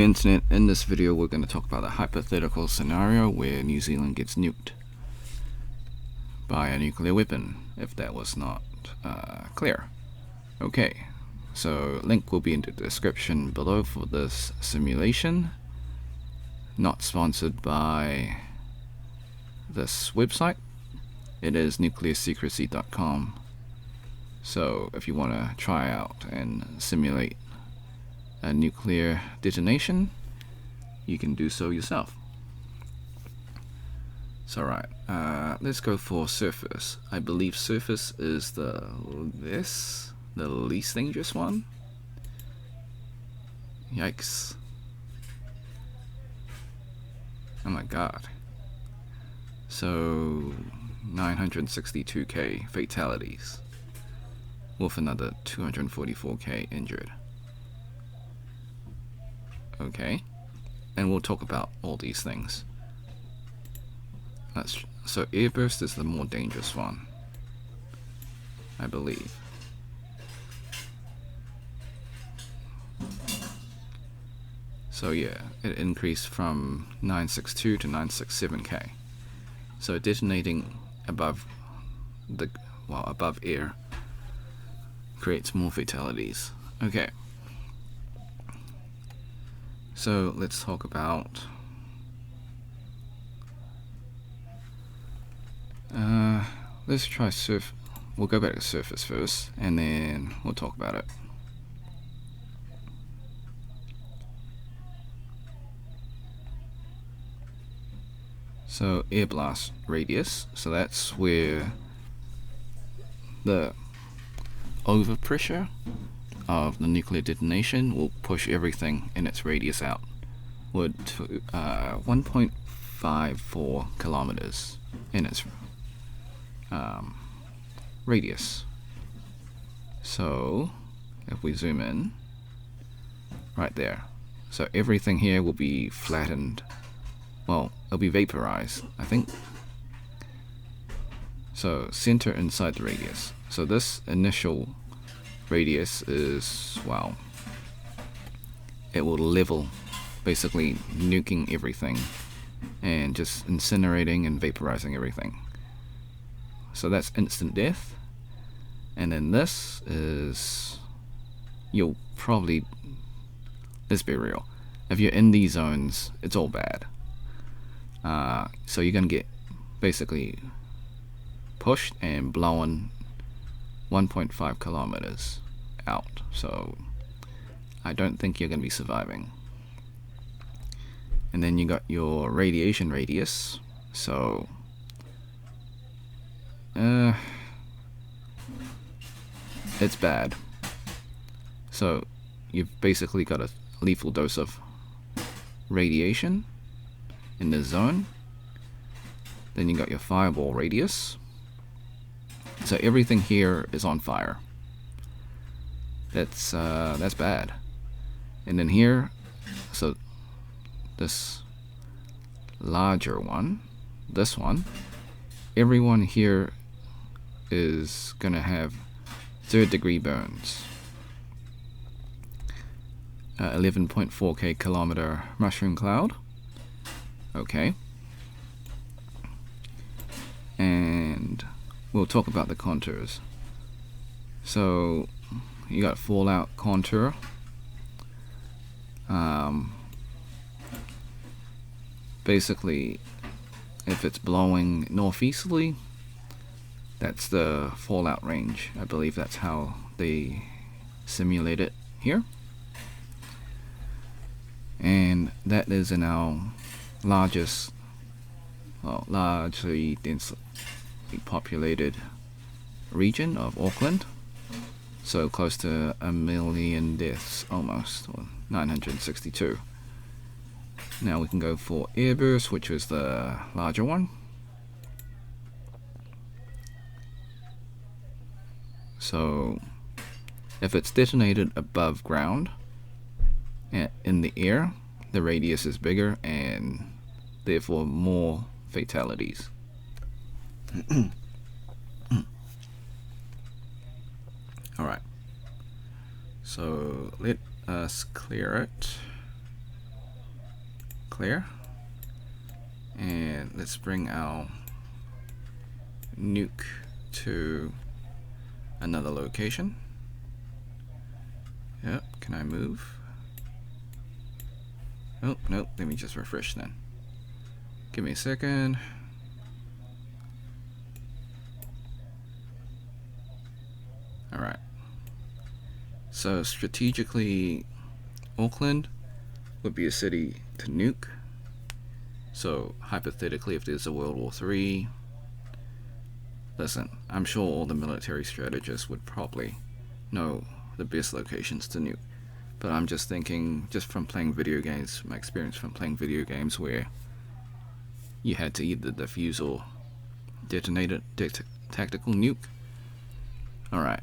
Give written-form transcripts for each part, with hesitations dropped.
Internet. In this video we're going to talk about a hypothetical scenario where New Zealand gets nuked by a nuclear weapon, if that was not clear. Okay, so link will be in the description below for this simulation. Not sponsored by this website. It is nuclearsecrecy.com. So if you want to try out and simulate a nuclear detonation, you can do so yourself. So right, let's go for surface. I believe surface is the least dangerous one. Yikes. Oh my god. So 962k fatalities with another 244k injured. Okay, and we'll talk about all these things. So airburst is the more dangerous one, I believe. So yeah, it increased from 962 to 967k. So detonating above air creates more fatalities. Okay. So let's talk about let's try we'll go back to surface first and then we'll talk about it. So air blast radius, so that's where the overpressure of the nuclear detonation will push everything in its radius out. Would 1.54 kilometers in its radius. So if we zoom in right there, so everything here will be flattened. Well, it'll be vaporized, I think. So center inside the radius. So this initial radius is, wow, it will level, basically nuking everything and just incinerating and vaporizing everything. So that's instant death. And then this is, you'll probably, let's be real, if you're in these zones, it's all bad. So you're gonna get basically pushed and blown 1.5 kilometers out, so I don't think you're going to be surviving. And then you got your radiation radius, so it's bad. So you've basically got a lethal dose of radiation in this zone. Then you got your fireball radius. So everything here is on fire. That's bad. And then here, so this larger one, this one, everyone here is gonna have 3rd-degree burns. 11.4k kilometer mushroom cloud. Okay. And we'll talk about the contours. So you got fallout contour. Basically, if it's blowing northeasterly, that's the fallout range. I believe that's how they simulate it here. And that is in our largely densely populated region of Auckland, so close to 1 million deaths almost, or 962. Now we can go for airburst, which was the larger one. So if it's detonated above ground in the air, the radius is bigger and therefore more fatalities. Alright, so let us clear it. clear. And let's bring our nuke to another location. Yep, can I move? Oh, nope, let me just refresh then. Give me a second. Alright. So strategically, Auckland would be a city to nuke. So hypothetically, if there's a World War III, listen, I'm sure all the military strategists would probably know the best locations to nuke. But I'm just thinking, just from playing video games, my experience from playing video games where you had to either defuse or detonate a tactical nuke. Alright.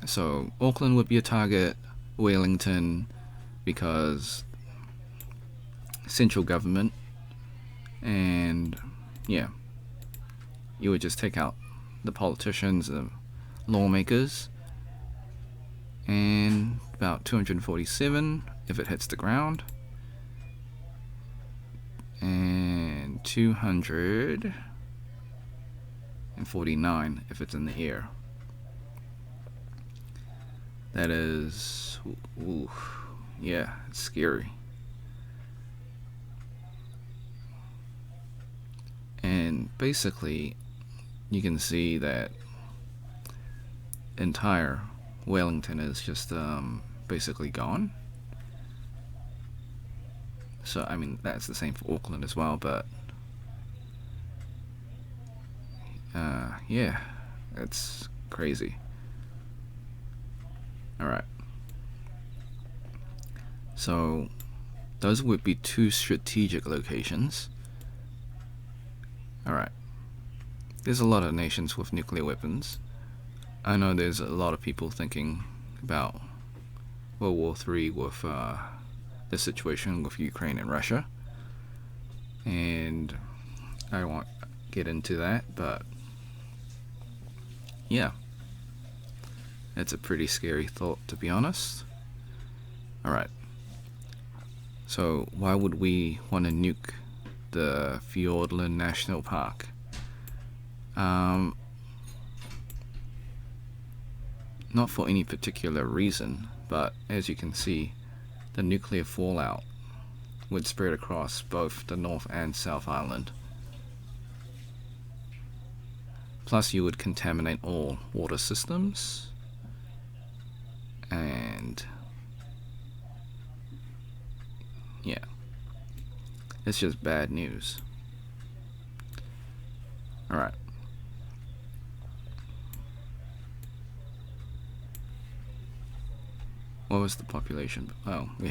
So Auckland would be a target, Wellington, because central government, and yeah, you would just take out the politicians, the lawmakers, and about 247 if it hits the ground, and 249 if it's in the air. That is, ooh, yeah, it's scary. And basically, you can see that entire Wellington is just basically gone. So, I mean, that's the same for Auckland as well, but yeah, it's crazy. Alright. So, those would be two strategic locations. Alright. There's a lot of nations with nuclear weapons. I know there's a lot of people thinking about World War III with the situation with Ukraine and Russia. And I won't get into that, but yeah. It's a pretty scary thought, to be honest. Alright. So, why would we want to nuke the Fiordland National Park? Not for any particular reason, but as you can see, the nuclear fallout would spread across both the North and South Island. Plus, you would contaminate all water systems. And yeah, it's just bad news. Alright. What was the population? Oh, we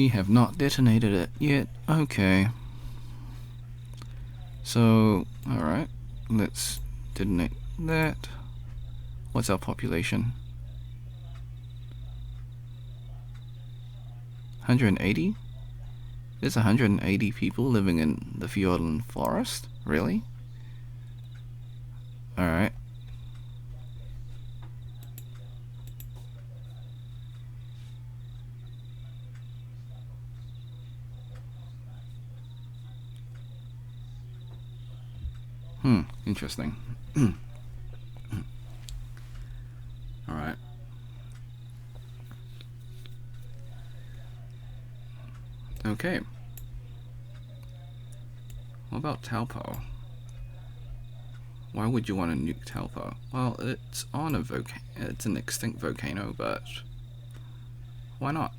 have not detonated it yet. Okay. So, alright, let's detonate that. What's our population? 180? There's 180 people living in the Fiordland forest? Really? Alright. Interesting. Alright. Okay. What about Taupo? Why would you want to nuke Taupo? Well, it's on a it's an extinct volcano, but why not?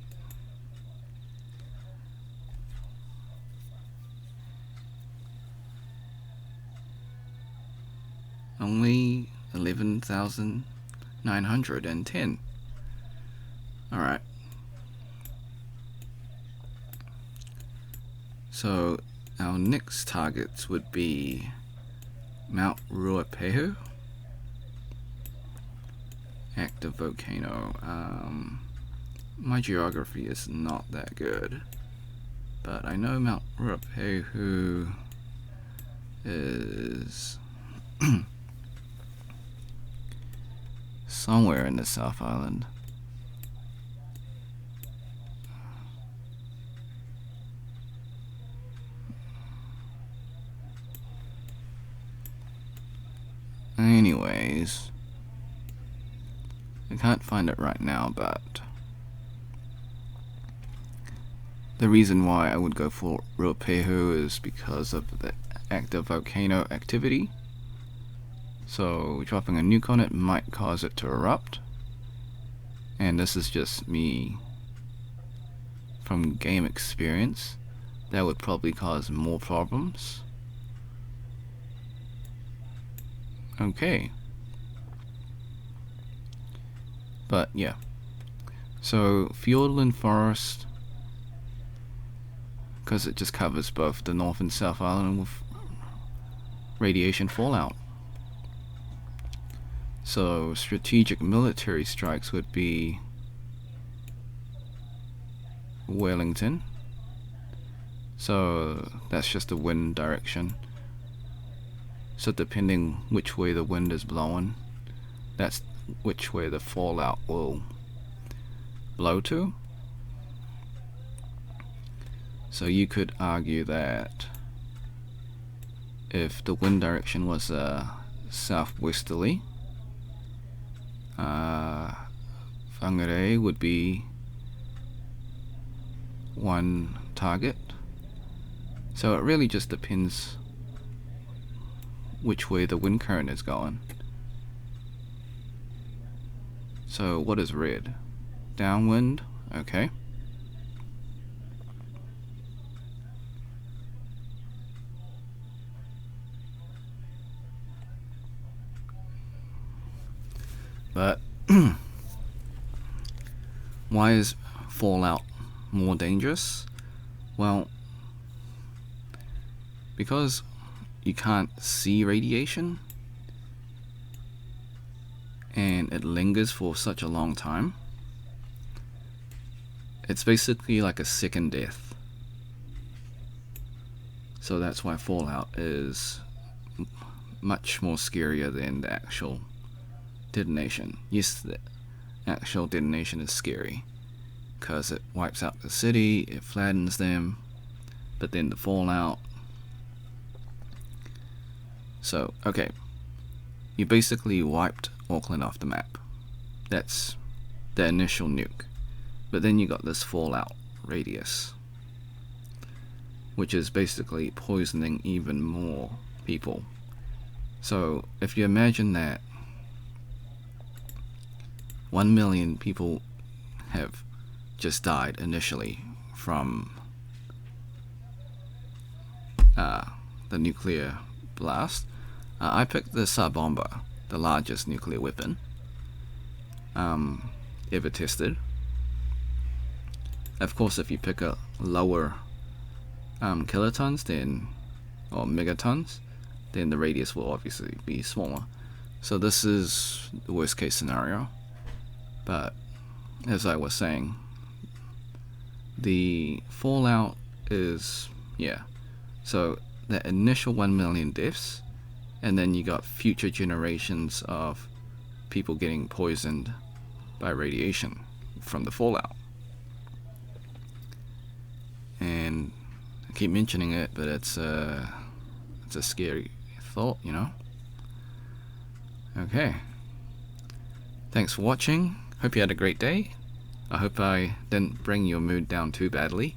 Only 11,910. Alright. So, our next targets would be Mount Ruapehu. Active volcano. My geography is not that good, but I know Mount Ruapehu is somewhere in the South Island. anyways. I can't find it right now, but the reason why I would go for Ruapehu is because of the active volcano activity. So dropping a nuke on it might cause it to erupt. And this is just me from game experience. That would probably cause more problems. Okay. But yeah. So Fjordland Forest, because it just covers both the North and South Island with radiation fallout. So strategic military strikes would be Wellington. So that's just the wind direction. So depending which way the wind is blowing, that's which way the fallout will blow to. So you could argue that if the wind direction was southwesterly, Whangarei would be one target. So it really just depends which way the wind current is going. So what is red? Downwind, okay. But why is fallout more dangerous? Well, because you can't see radiation and it lingers for such a long time. It's basically like a second death. So that's why fallout is much more scarier than the actual detonation. Yes, the actual detonation is scary because it wipes out the city, it flattens them, but then the fallout. So, okay, you basically wiped Auckland off the map. That's the initial nuke. But then you got this fallout radius, which is basically poisoning even more people. So if you imagine that 1 million people have just died initially from the nuclear blast. I picked the Tsar Bomba, the largest nuclear weapon ever tested. Of course, if you pick a lower kilotons then, or megatons, then the radius will obviously be smaller. So this is the worst case scenario. But as I was saying, the fallout is, yeah, so the initial 1 million deaths, and then you got future generations of people getting poisoned by radiation from the fallout. And I keep mentioning it, but it's a scary thought, you know. Okay, thanks for watching. Hope you had a great day. I hope I didn't bring your mood down too badly.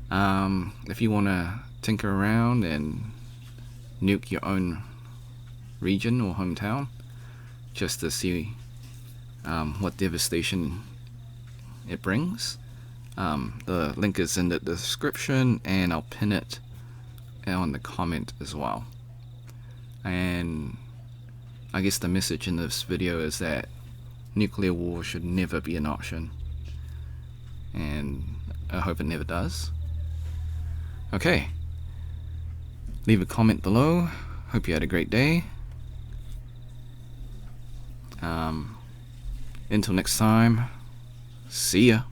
If you want to tinker around and nuke your own region or hometown just to see what devastation it brings, the link is in the description, and I'll pin it on the comment as well. And I guess the message in this video is that nuclear war should never be an option, and I hope it never does. Okay, leave a comment below. Hope you had a great day. Until next time, see ya.